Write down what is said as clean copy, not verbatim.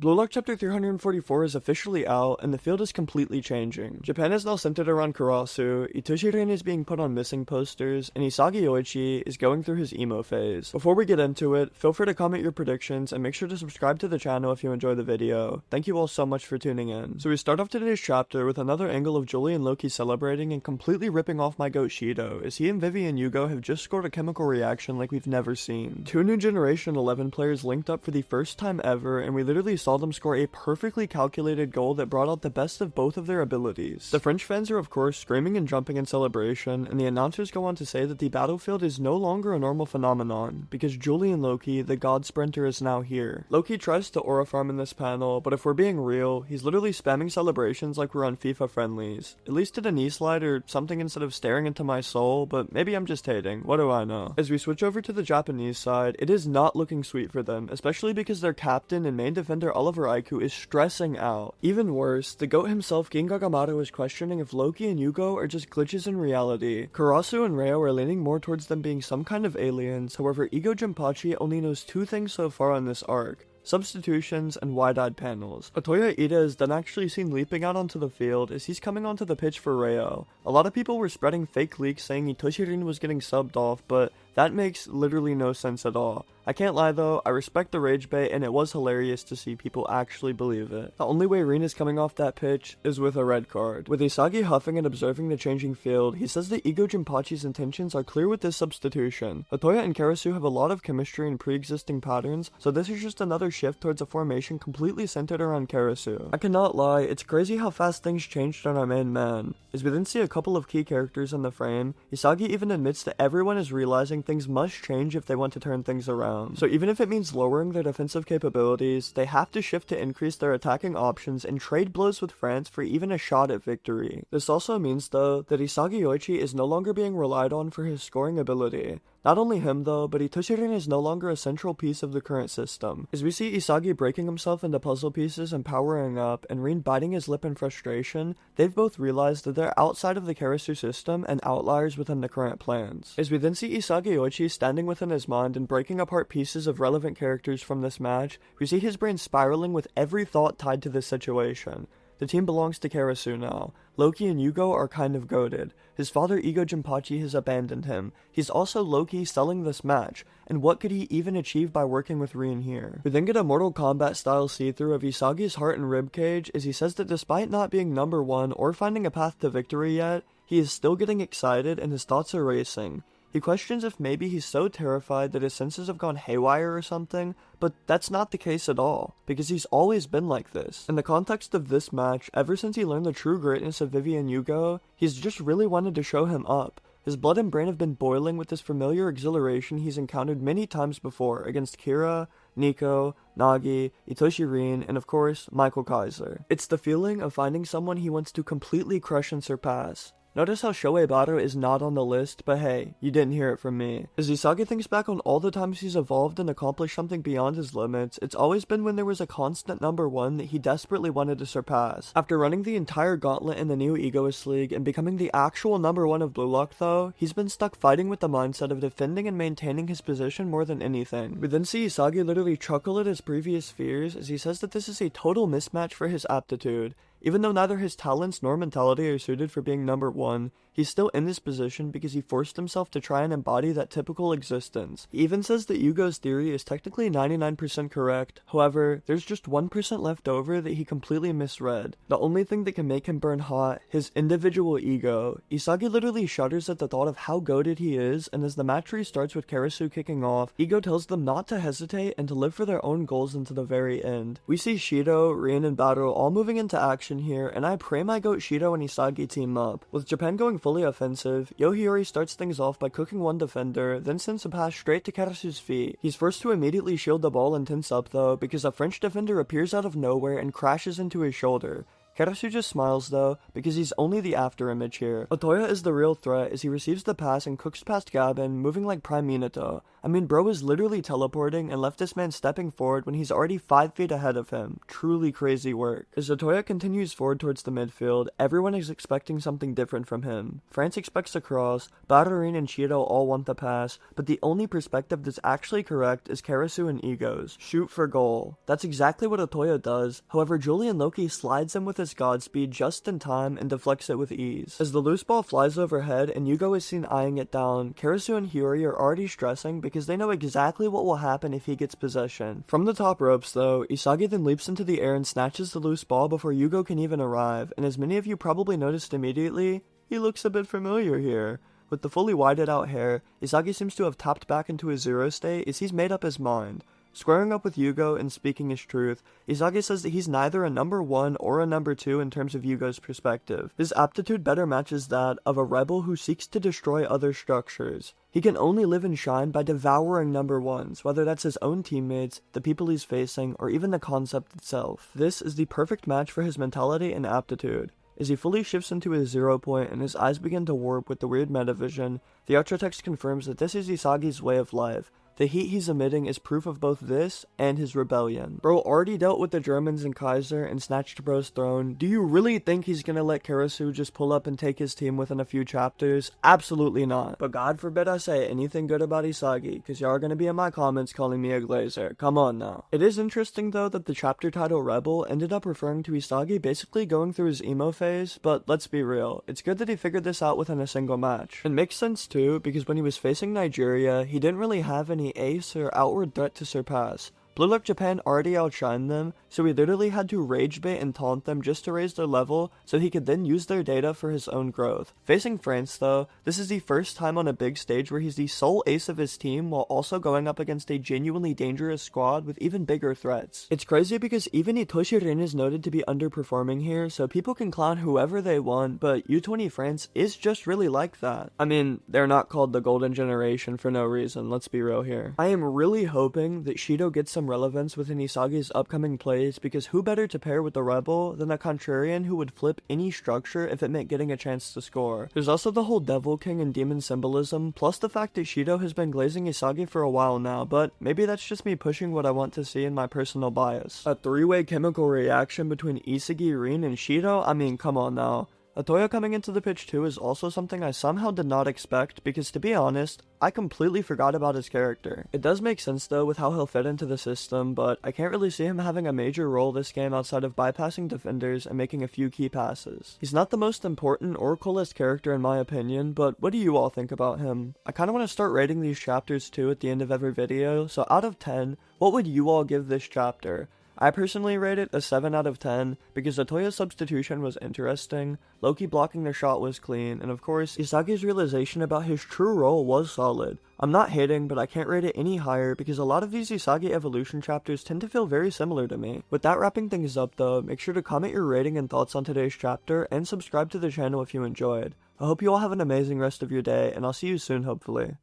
Blue Lock Chapter 344 is officially out, and the field is completely changing. Japan is now centered around Karasu, Itoshi-rin is being put on missing posters, and Yoichi is going through his emo phase. Before we get into it, feel free to comment your predictions, and make sure to subscribe to the channel if you enjoy the video. Thank you all so much for tuning in. So we start off today's chapter with another angle of Julian and Loki celebrating and completely ripping off my goat Shidou, as he and Vivi and Hugo have just scored a chemical reaction like we've never seen. Two new Generation 11 players linked up for the first time ever, and we literally saw them score a perfectly calculated goal that brought out the best of both of their abilities. The French fans are of course screaming and jumping in celebration, and the announcers go on to say that the battlefield is no longer a normal phenomenon, because Julian Loki, the god sprinter, is now here. Loki tries to aura farm in this panel, but if we're being real, he's literally spamming celebrations like we're on FIFA friendlies. At least did a knee slide or something instead of staring into my soul, but maybe I'm just hating, what do I know. As we switch over to the Japanese side, it is not looking sweet for them, especially because their captain and main defender Oliver Aiku is stressing out. Even worse, the GOAT himself Gingagamaru is questioning if Loki and Hugo are just glitches in reality. Karasu and Reo are leaning more towards them being some kind of aliens, however Igo Jinpachi only knows two things so far on this arc: substitutions and wide-eyed panels. Otoya Ida is then actually seen leaping out onto the field as he's coming onto the pitch for Reo. A lot of people were spreading fake leaks saying Itoshi-rin was getting subbed off, but that makes literally no sense at all. I can't lie though, I respect the rage bait, and it was hilarious to see people actually believe it. The only way Rin is coming off that pitch is with a red card. With Isagi huffing and observing the changing field, he says that Igo Jinpachi's intentions are clear with this substitution. Otoya and Karasu have a lot of chemistry and pre-existing patterns, so this is just another shift towards a formation completely centered around Karasu. I cannot lie, it's crazy how fast things changed on our main man. As we then see a couple of key characters in the frame, Isagi even admits that everyone is realizing things must change if they want to turn things around. So even if it means lowering their defensive capabilities, they have to shift to increase their attacking options and trade blows with France for even a shot at victory. This also means though that Yoichi is no longer being relied on for his scoring ability. Not only him though, but Itoshi-rin is no longer a central piece of the current system. As we see Isagi breaking himself into puzzle pieces and powering up, and Rin biting his lip in frustration, they've both realized that they're outside of the Karasu system and outliers within the current plans. As we then see Yoichi standing within his mind and breaking apart pieces of relevant characters from this match, we see his brain spiraling with every thought tied to this situation. The team belongs to Karasu now. Loki and Hugo are kind of goated. His father Igo Jinpachi has abandoned him. He's also low-key selling this match, and what could he even achieve by working with Rin here? We then get a Mortal Kombat style see-through of Isagi's heart and ribcage as he says that despite not being number one or finding a path to victory yet, he is still getting excited and his thoughts are racing. He questions if maybe he's so terrified that his senses have gone haywire or something, but that's not the case at all, because he's always been like this. In the context of this match, ever since he learned the true greatness of Vivi and Hugo, he's just really wanted to show him up. His blood and brain have been boiling with this familiar exhilaration he's encountered many times before against Kira, Nico, Nagi, Itoshi-rin, and of course, Michael Kaiser. It's the feeling of finding someone he wants to completely crush and surpass. Notice how shoei barou is not on the list, but hey, you didn't hear it from me. As Isagi thinks back on all the times he's evolved and accomplished something beyond his limits, it's always been when there was a constant number one that he desperately wanted to surpass. After running the entire gauntlet in the new Egoist League and becoming the actual number one of Blue Lock though, he's been stuck fighting with the mindset of defending and maintaining his position more than anything. We then see Isagi literally chuckle at his previous fears as he says that this is a total mismatch for his aptitude. Even though neither his talents nor mentality are suited for being number one, he's still in this position because he forced himself to try and embody that typical existence. He even says that Hugo's theory is technically 99% correct, however, there's just 1% left over that he completely misread. The only thing that can make him burn hot, his individual ego. Isagi literally shudders at the thought of how goated he is, and as the match restarts with Karasu kicking off, Ego tells them not to hesitate and to live for their own goals until the very end. We see Shidou, Rin, and Barou all moving into action here, and I pray my goat Shidou and Isagi team up. With Japan going fully offensive, Hiori starts things off by cooking one defender, then sends a pass straight to Karasu's feet. He's forced to immediately shield the ball and tense up though, because a French defender appears out of nowhere and crashes into his shoulder. Karasu just smiles though, because he's only the after image here. Otoya is the real threat as he receives the pass and cooks past Gabin, moving like Prime Minato. I mean, bro is literally teleporting and left this man stepping forward when he's already 5 feet ahead of him. Truly crazy work. As Otoya continues forward towards the midfield, everyone is expecting something different from him. France expects a cross, Badarin and Shidou all want the pass, but the only perspective that's actually correct is Karasu and Ego's. Shoot for goal. That's exactly what Otoya does, however Julian Loki slides him with his godspeed just in time and deflects it with ease. As the loose ball flies overhead and Hugo is seen eyeing it down, Karasu and Hiori are already stressing because they know exactly what will happen if he gets possession. From the top ropes though, Isagi then leaps into the air and snatches the loose ball before Hugo can even arrive, and as many of you probably noticed immediately, he looks a bit familiar here. With the fully wided out hair, Isagi seems to have tapped back into his zero state as he's made up his mind. Squaring up with Hugo and speaking his truth, Isagi says that he's neither a number 1 or a number 2 in terms of Hugo's perspective. His aptitude better matches that of a rebel who seeks to destroy other structures. He can only live and shine by devouring number 1s, whether that's his own teammates, the people he's facing, or even the concept itself. This is the perfect match for his mentality and aptitude. As he fully shifts into his 0 point and his eyes begin to warp with the weird metavision, the outro text confirms that this is Isagi's way of life. The heat he's emitting is proof of both this and his rebellion. Bro already dealt with the Germans and Kaiser and snatched bro's throne. Do you really think he's gonna let Karasu just pull up and take his team within a few chapters? Absolutely not. But God forbid I say anything good about Isagi, cause y'all are gonna be in my comments calling me a glazer. Come on now. It is interesting though that the chapter title Rebel ended up referring to Isagi basically going through his emo phase, but let's be real. It's good that he figured this out within a single match. It makes sense too, because when he was facing Nigeria, he didn't really have any ace or outward threat to surpass. Blue Lock Japan already outshined them, so he literally had to rage bait and taunt them just to raise their level, so he could then use their data for his own growth. Facing France though, this is the first time on a big stage where he's the sole ace of his team while also going up against a genuinely dangerous squad with even bigger threats. It's crazy because even Itoshi Rin is noted to be underperforming here, so people can clown whoever they want, but U20 France is just really like that. I mean, they're not called the Golden Generation for no reason, let's be real here. I am really hoping that Shidou gets some relevance within Isagi's upcoming plays, because who better to pair with the rebel than a contrarian who would flip any structure if it meant getting a chance to score. There's also the whole Devil King and demon symbolism, plus the fact that Shidou has been glazing Isagi for a while now, but maybe that's just me pushing what I want to see in my personal bias. A 3-way chemical reaction between Isagi, Rin, and Shidou? I mean, come on now. Otoya coming into the pitch too is also something I somehow did not expect, because to be honest, I completely forgot about his character. It does make sense though with how he'll fit into the system, but I can't really see him having a major role this game outside of bypassing defenders and making a few key passes. He's not the most important or coolest character in my opinion, but what do you all think about him? I kinda want to start rating these chapters too at the end of every video, so out of 10, what would you all give this chapter? I personally rate it a 7 out of 10 because Otoya's substitution was interesting, Loki blocking the shot was clean, and of course, Isagi's realization about his true role was solid. I'm not hating, but I can't rate it any higher because a lot of these Isagi evolution chapters tend to feel very similar to me. With that wrapping things up though, make sure to comment your rating and thoughts on today's chapter, and subscribe to the channel if you enjoyed. I hope you all have an amazing rest of your day, and I'll see you soon hopefully.